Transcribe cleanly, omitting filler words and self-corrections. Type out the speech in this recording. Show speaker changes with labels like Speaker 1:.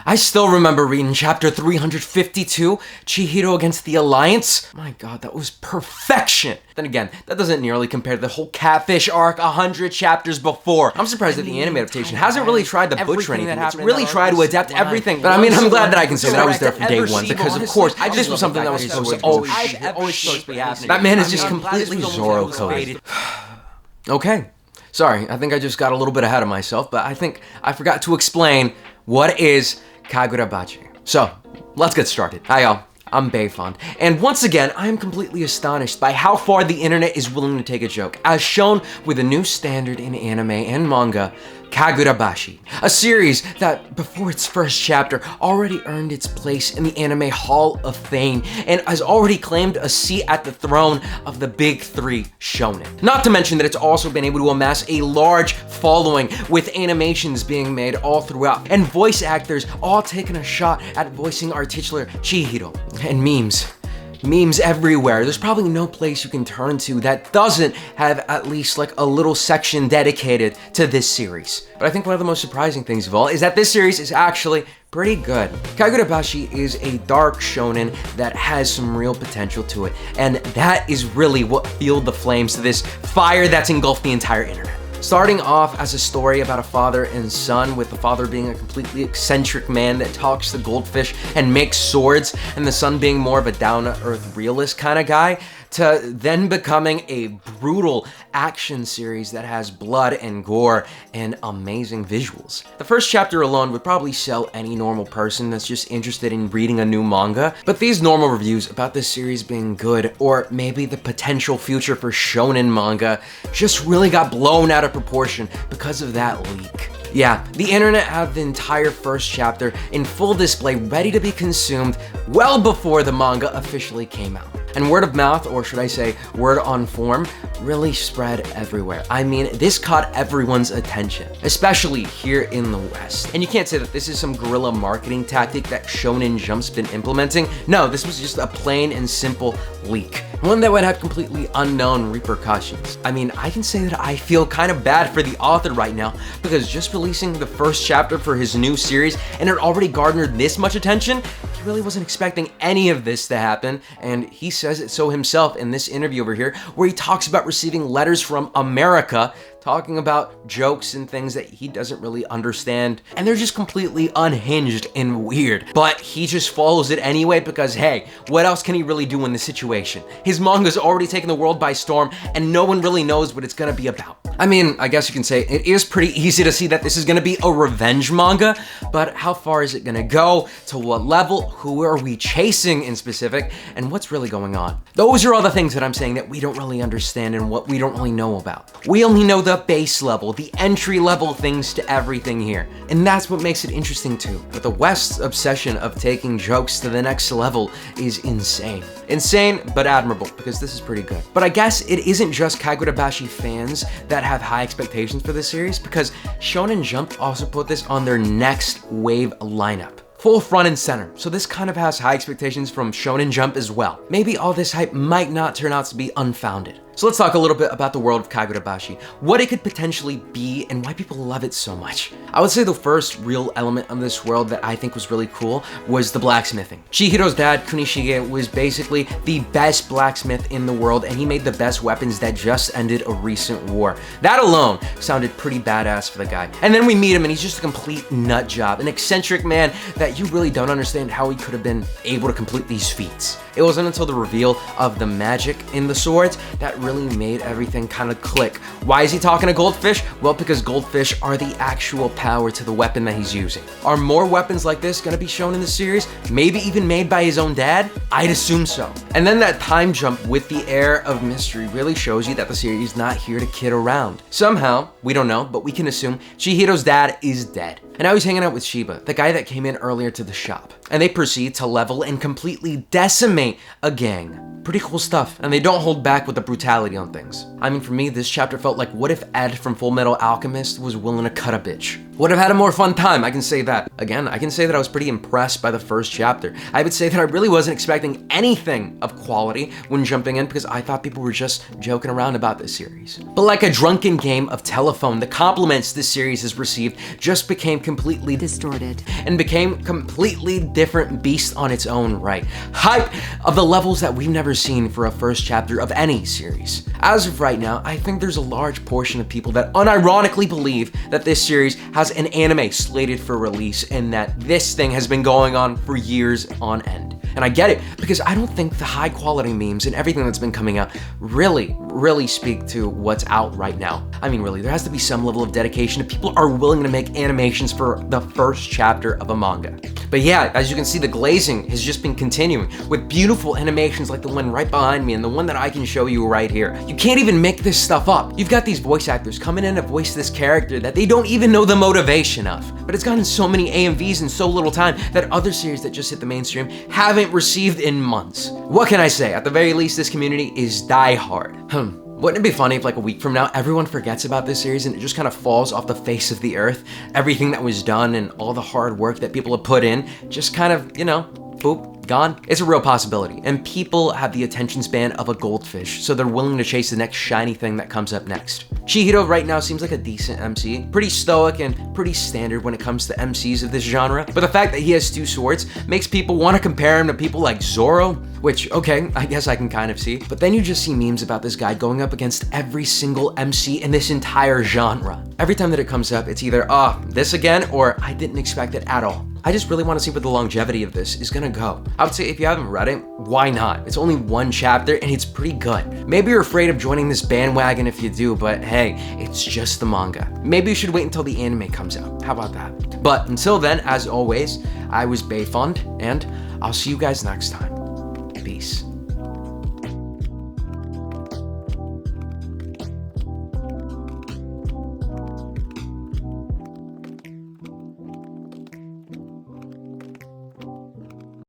Speaker 1: I still remember reading chapter 352, Chihiro against the Alliance. My god, that was perfection. Then again, that doesn't nearly compare to the whole Catfish arc 100 chapters before. I'm surprised that the anime adaptation hasn't really tried to butcher anything. It's really tried to adapt everything. But I mean, I'm glad that I can say that I was there from day one, because of course, this was something that was supposed to always be happening. That man is just completely Zoro-coded. Okay. Sorry, I think I just got a little bit ahead of myself, but I think I forgot to explain what is Kagura Bachi. So, let's get started. Hi y'all, I'm Bayfond, and once again, I am completely astonished by how far the internet is willing to take a joke, as shown with a new standard in anime and manga, Kagurabachi, a series that, before its first chapter, already earned its place in the Anime Hall of Fame and has already claimed a seat at the throne of the big three Shounen. Not to mention that it's also been able to amass a large following, with animations being made all throughout, and voice actors all taking a shot at voicing our titular Chihiro. And memes everywhere. There's probably no place you can turn to that doesn't have at least like a little section dedicated to this series. But I think one of the most surprising things of all is that this series is actually pretty good. Kagurabachi is a dark shonen that has some real potential to it, and that is really what fueled the flames to this fire that's engulfed the entire internet. Starting off as a story about a father and son, with the father being a completely eccentric man that talks to goldfish and makes swords, and the son being more of a down-to-earth realist kind of guy, to then becoming a brutal action series that has blood and gore and amazing visuals. The first chapter alone would probably sell any normal person that's just interested in reading a new manga, but these normal reviews about this series being good, or maybe the potential future for shonen manga, just really got blown out of proportion because of that leak. Yeah, the internet had the entire first chapter in full display, ready to be consumed well before the manga officially came out. And word of mouth, or should I say word on form, really spread everywhere. I mean, this caught everyone's attention, especially here in the West. And you can't say that this is some guerrilla marketing tactic that Shonen Jump's been implementing. No, this was just a plain and simple leak, one that would have completely unknown repercussions. I mean, I can say that I feel kind of bad for the author right now, because just releasing the first chapter for his new series and it already garnered this much attention, he really wasn't expecting any of this to happen, and he says it so himself in this interview over here, where he talks about receiving letters from America talking about jokes and things that he doesn't really understand, and they're just completely unhinged and weird. But he just follows it anyway because, hey, what else can he really do in this situation? His manga's already taken the world by storm, and no one really knows what it's gonna be about. I mean, I guess you can say it is pretty easy to see that this is gonna be a revenge manga, but how far is it gonna go? To what level? Who are we chasing in specific? And what's really going on? Those are all the things that I'm saying that we don't really understand and what we don't really know about. We only know the base level, the entry level things to everything here. And that's what makes it interesting too. But the West's obsession of taking jokes to the next level is insane. Insane, but admirable, because this is pretty good. But I guess it isn't just Kagurabachi fans that have high expectations for this series, because Shonen Jump also put this on their next wave lineup. Full front and center, so this kind of has high expectations from Shonen Jump as well. Maybe all this hype might not turn out to be unfounded. So let's talk a little bit about the world of Kagurabachi, what it could potentially be, and why people love it so much. I would say the first real element of this world that I think was really cool was the blacksmithing. Chihiro's dad, Kunishige, was basically the best blacksmith in the world, and he made the best weapons that just ended a recent war. That alone sounded pretty badass for the guy. And then we meet him, and he's just a complete nut job, an eccentric man that you really don't understand how he could have been able to complete these feats. It wasn't until the reveal of the magic in the swords that really made everything kind of click. Why is he talking to goldfish? Well, because goldfish are the actual power to the weapon that he's using. Are more weapons like this gonna be shown in the series? Maybe even made by his own dad? I'd assume so. And then that time jump with the air of mystery really shows you that the series is not here to kid around. Somehow, we don't know, but we can assume Chihiro's dad is dead. And now he's hanging out with Shiba, the guy that came in earlier to the shop. And they proceed to level and completely decimate a gang. Pretty cool stuff, and they don't hold back with the brutality on things. I mean, for me, this chapter felt like, what if Ed from Full Metal Alchemist was willing to cut a bitch? Would have had a more fun time, I can say that. Again, I can say that I was pretty impressed by the first chapter. I would say that I really wasn't expecting anything of quality when jumping in, because I thought people were just joking around about this series. But like a drunken game of telephone, the compliments this series has received just became completely
Speaker 2: distorted
Speaker 1: and became completely different beast on its own right. Hype of the levels that we've never seen for a first chapter of any series. As of right now, I think there's a large portion of people that unironically believe that this series has an anime slated for release and that this thing has been going on for years on end. And I get it, because I don't think the high quality memes and everything that's been coming out really speak to what's out right now. I mean, really, there has to be some level of dedication if people are willing to make animations for the first chapter of a manga. But yeah, as you can see, the glazing has just been continuing with beautiful animations like the one right behind me and the one that I can show you right here. You can't even make this stuff up. You've got these voice actors coming in to voice this character that they don't even know the motivation of. But it's gotten so many AMVs in so little time that other series that just hit the mainstream haven't received in months. What can I say? At the very least, this community is diehard. Wouldn't it be funny if like a week from now, everyone forgets about this series and it just kind of falls off the face of the earth? Everything that was done and all the hard work that people have put in just kind of, you know, boop, gone. It's a real possibility. And people have the attention span of a goldfish, so they're willing to chase the next shiny thing that comes up next. Chihiro right now seems like a decent MC, pretty stoic and pretty standard when it comes to MCs of this genre, but the fact that he has two swords makes people want to compare him to people like Zoro, which, okay, I guess I can kind of see, but then you just see memes about this guy going up against every single MC in this entire genre. Every time that it comes up, it's either, this again, or I didn't expect it at all. I just really want to see where the longevity of this is gonna go. I would say if you haven't read it, why not? It's only one chapter and it's pretty good. Maybe you're afraid of joining this bandwagon if you do, but hey, it's just the manga. Maybe you should wait until the anime comes out. How about that? But until then, as always, I was Bayfond, and I'll see you guys next time. Peace.